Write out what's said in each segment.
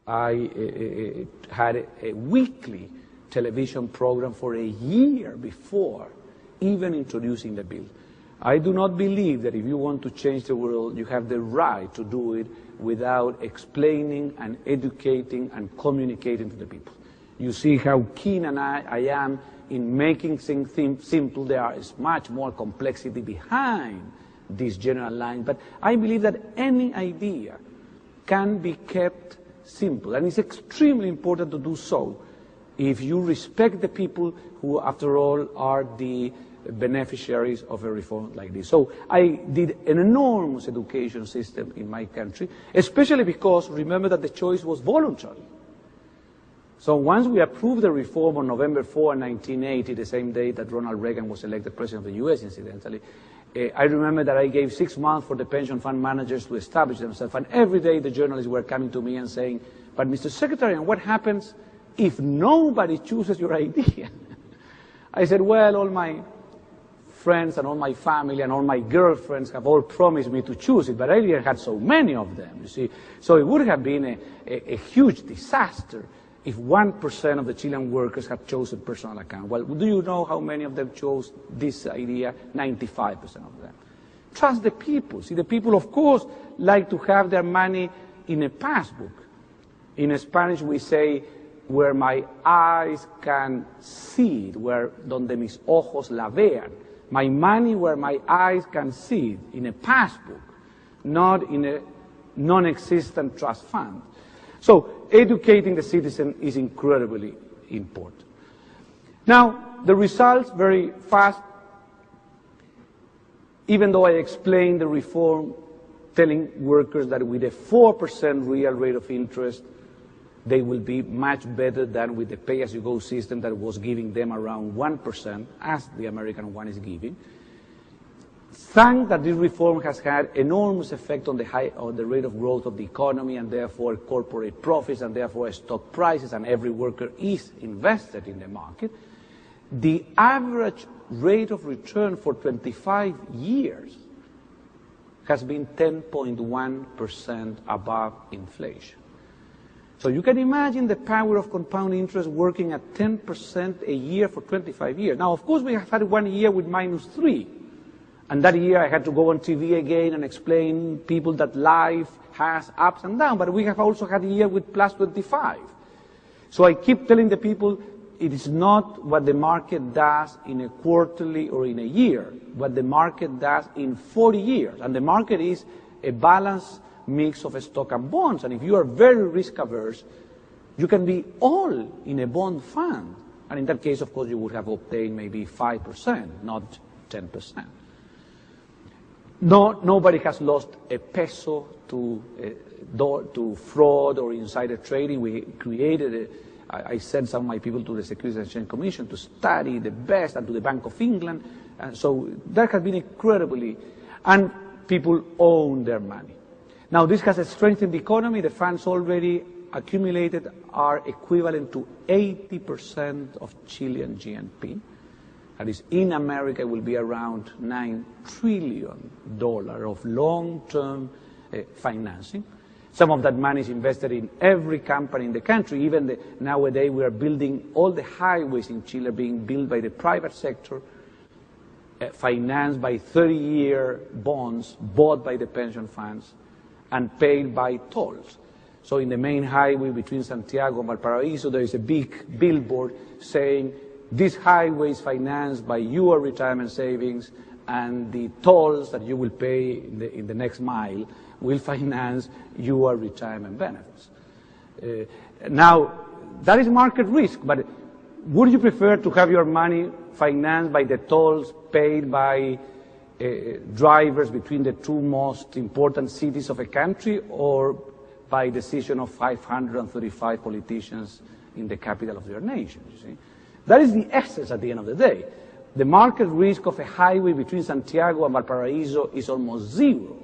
I had a weekly television program for a year before even introducing the bill. I do not believe that if you want to change the world, you have the right to do it without explaining and educating and communicating to the people. You see how keen I am in making things simple. There is much more complexity behind this general line, but I believe that any idea can be kept simple, and it's extremely important to do so if you respect the people who, after all, are the beneficiaries of a reform like this. So I did an enormous education system in my country, especially because, remember that the choice was voluntary. So once we approved the reform on November 4, 1980, the same day that Ronald Reagan was elected president of the US, incidentally, I remember that I gave 6 months for the pension fund managers to establish themselves, and every day the journalists were coming to me and saying, but Mr. Secretary, and what happens if nobody chooses your idea? I said, well, all my friends and all my family and all my girlfriends have all promised me to choose it, but I didn't have so many of them, you see. So it would have been a huge disaster if 1% of the Chilean workers had chosen personal account. Well, do you know how many of them chose this idea? 95% of them. Trust the people. See, the people, of course, like to have their money in a passbook. In Spanish, we say, where my eyes can see it, where donde mis ojos la vean. My money where my eyes can see it, in a passbook, not in a non-existent trust fund. So educating the citizen is incredibly important. Now, the results, very fast, even though I explained the reform telling workers that with a 4% real rate of interest, they will be much better than with the pay-as-you-go system that was giving them around 1%, as the American one is giving. Thank that this reform has had enormous effect on the rate of growth of the economy, and therefore corporate profits, and therefore stock prices, and every worker is invested in the market. The average rate of return for 25 years has been 10.1% above inflation. So you can imagine the power of compound interest working at 10% a year for 25 years. Now, of course, we have had 1 year with -3. And that year I had to go on TV again and explain people that life has ups and downs. But we have also had a year with +25. So I keep telling the people it is not what the market does in a quarterly or in a year, what the market does in 40 years. And the market is a balanced mix of stock and bonds. And if you are very risk averse, you can be all in a bond fund. And in that case, of course, you would have obtained maybe 5%, not 10%. No, nobody has lost a peso to fraud or insider trading. We created I sent some of my people to the Securities and Exchange Commission to study the best, and to the Bank of England. And so that has been incredibly, and people own their money. Now this has strengthened the economy. The funds already accumulated are equivalent to 80% of Chilean GNP. That is, in America, it will be around $9 trillion of long-term financing. Some of that money is invested in every company in the country. Even nowadays, we are building, all the highways in Chile are being built by the private sector, financed by 30-year bonds bought by the pension funds and paid by tolls. So in the main highway between Santiago and Valparaiso, there is a big billboard saying, this highway is financed by your retirement savings, and the tolls that you will pay in the next mile will finance your retirement benefits. Now, that is market risk, but would you prefer to have your money financed by the tolls paid by drivers between the two most important cities of a country, or by decision of 535 politicians in the capital of their nation? You see? That is the essence at the end of the day. The market risk of a highway between Santiago and Valparaiso is almost zero.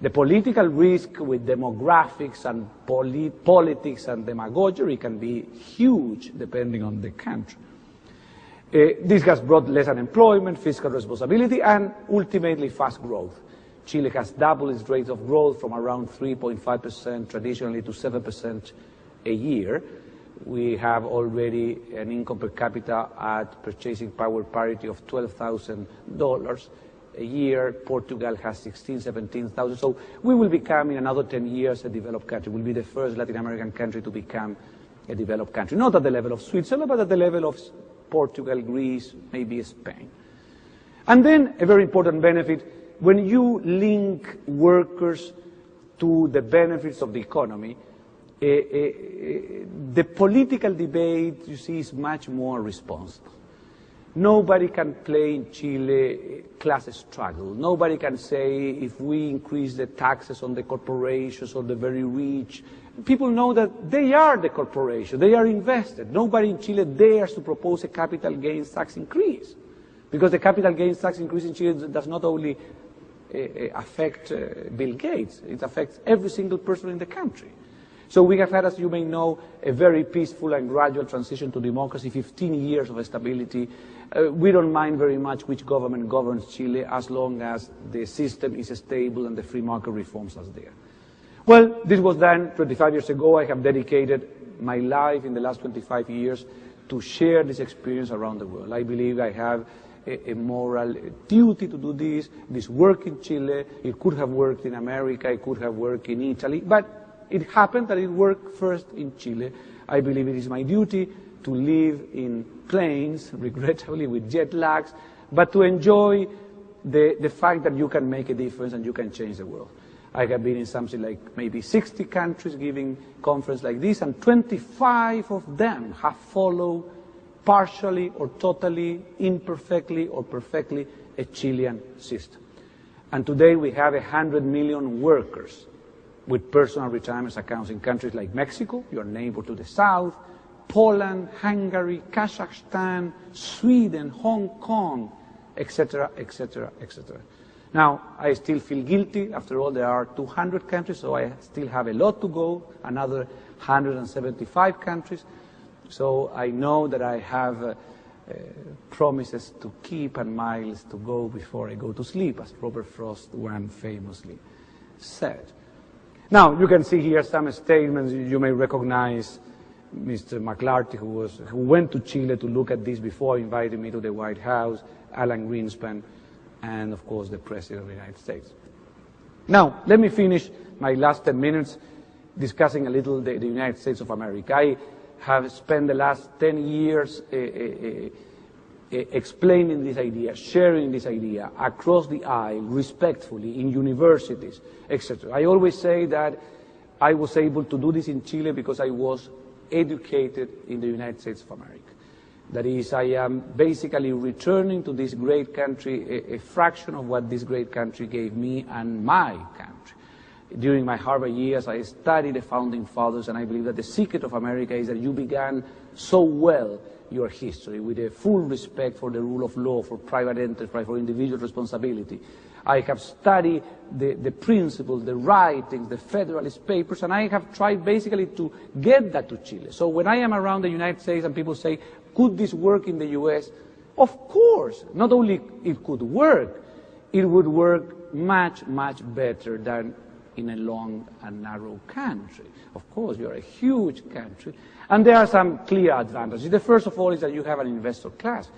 The political risk with demographics and politics and demagoguery can be huge depending on the country. This has brought less unemployment, fiscal responsibility, and ultimately fast growth. Chile has doubled its rate of growth from around 3.5% traditionally to 7% a year. We have already an income per capita at purchasing power parity of $12,000 a year. Portugal has 16,000, 17,000. So we will become, in another 10 years, a developed country. We'll be the first Latin American country to become a developed country. Not at the level of Switzerland, but at the level of Portugal, Greece, maybe Spain. And then a very important benefit, when you link workers to the benefits of the economy, the political debate, you see, is much more responsible. Nobody can play in Chile class struggle. Nobody can say if we increase the taxes on the corporations or the very rich. People know that they are the corporation. They are invested. Nobody in Chile dares to propose a capital gains tax increase, because the capital gains tax increase in Chile does not only affect Bill Gates, it affects every single person in the country. So we have had, as you may know, a very peaceful and gradual transition to democracy, 15 years of stability. We don't mind very much which government governs Chile as long as the system is stable and the free market reforms are there. Well, this was done 25 years ago. I have dedicated my life in the last 25 years to share this experience around the world. I believe I have a moral duty to do this. This worked in Chile. It could have worked in America. It could have worked in Italy. But it happened that it worked first in Chile. I believe it is my duty to live in planes, regrettably with jet lags, but to enjoy the fact that you can make a difference and you can change the world. I have been in something like maybe 60 countries giving conferences like this, and 25 of them have followed partially or totally, imperfectly or perfectly a Chilean system. And today we have 100 million workers with personal retirement accounts in countries like Mexico, your neighbor to the south, Poland, Hungary, Kazakhstan, Sweden, Hong Kong, etc., etc., etc. Now, I still feel guilty. After all, there are 200 countries, so I still have a lot to go, another 175 countries. So I know that I have promises to keep and miles to go before I go to sleep, as Robert Frost once famously said. Now, you can see here some statements. You may recognize Mr. McClarty, who went to Chile to look at this before inviting me to the White House, Alan Greenspan, and, of course, the President of the United States. Now, let me finish my last 10 minutes discussing a little the United States of America. I have spent the last 10 years explaining this idea, sharing this idea across the aisle, respectfully, in universities, etc. I always say that I was able to do this in Chile because I was educated in the United States of America. That is, I am basically returning to this great country a fraction of what this great country gave me and my country. During my Harvard years, I studied the Founding Fathers, and I believe that the secret of America is that you began so well your history with a full respect for the rule of law, for private enterprise, for individual responsibility. I have studied the principles, the writings, the Federalist Papers, and I have tried basically to get that to Chile. So when I am around the United States and people say, could this work in the U.S.? Of course. Not only it could work, it would work much, much better than in a long and narrow country. Of course, you are a huge country, and there are some clear advantages. The first of all is that you have an investor class.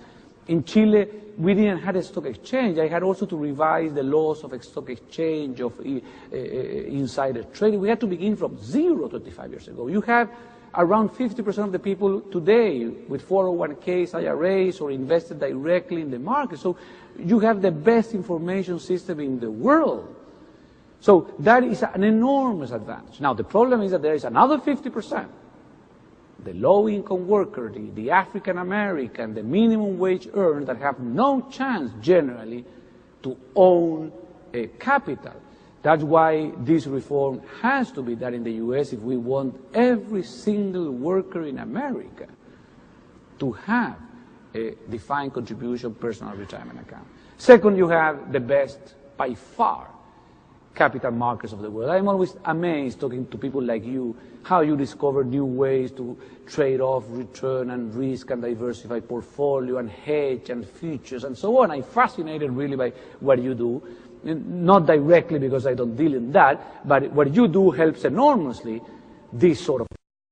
In Chile, we didn't have a stock exchange. I had also to revise the laws of a stock exchange, of insider trading. We had to begin from zero 25 years ago. You have around 50% of the people today with 401ks, IRAs, or invested directly in the market. So you have the best information system in the world. So that is an enormous advantage. Now, the problem is that there is another 50%. The low-income worker, the African-American, the minimum wage earner that have no chance generally to own a capital. That's why this reform has to be done in the U.S. if we want every single worker in America to have a defined contribution personal retirement account. Second, you have the best, by far, capital markets of the world. I'm always amazed talking to people like you, how you discover new ways to trade off return and risk and diversify portfolio and hedge and futures and so on. I'm fascinated really by what you do. not directly because I don't deal in that, but what you do helps enormously this sort of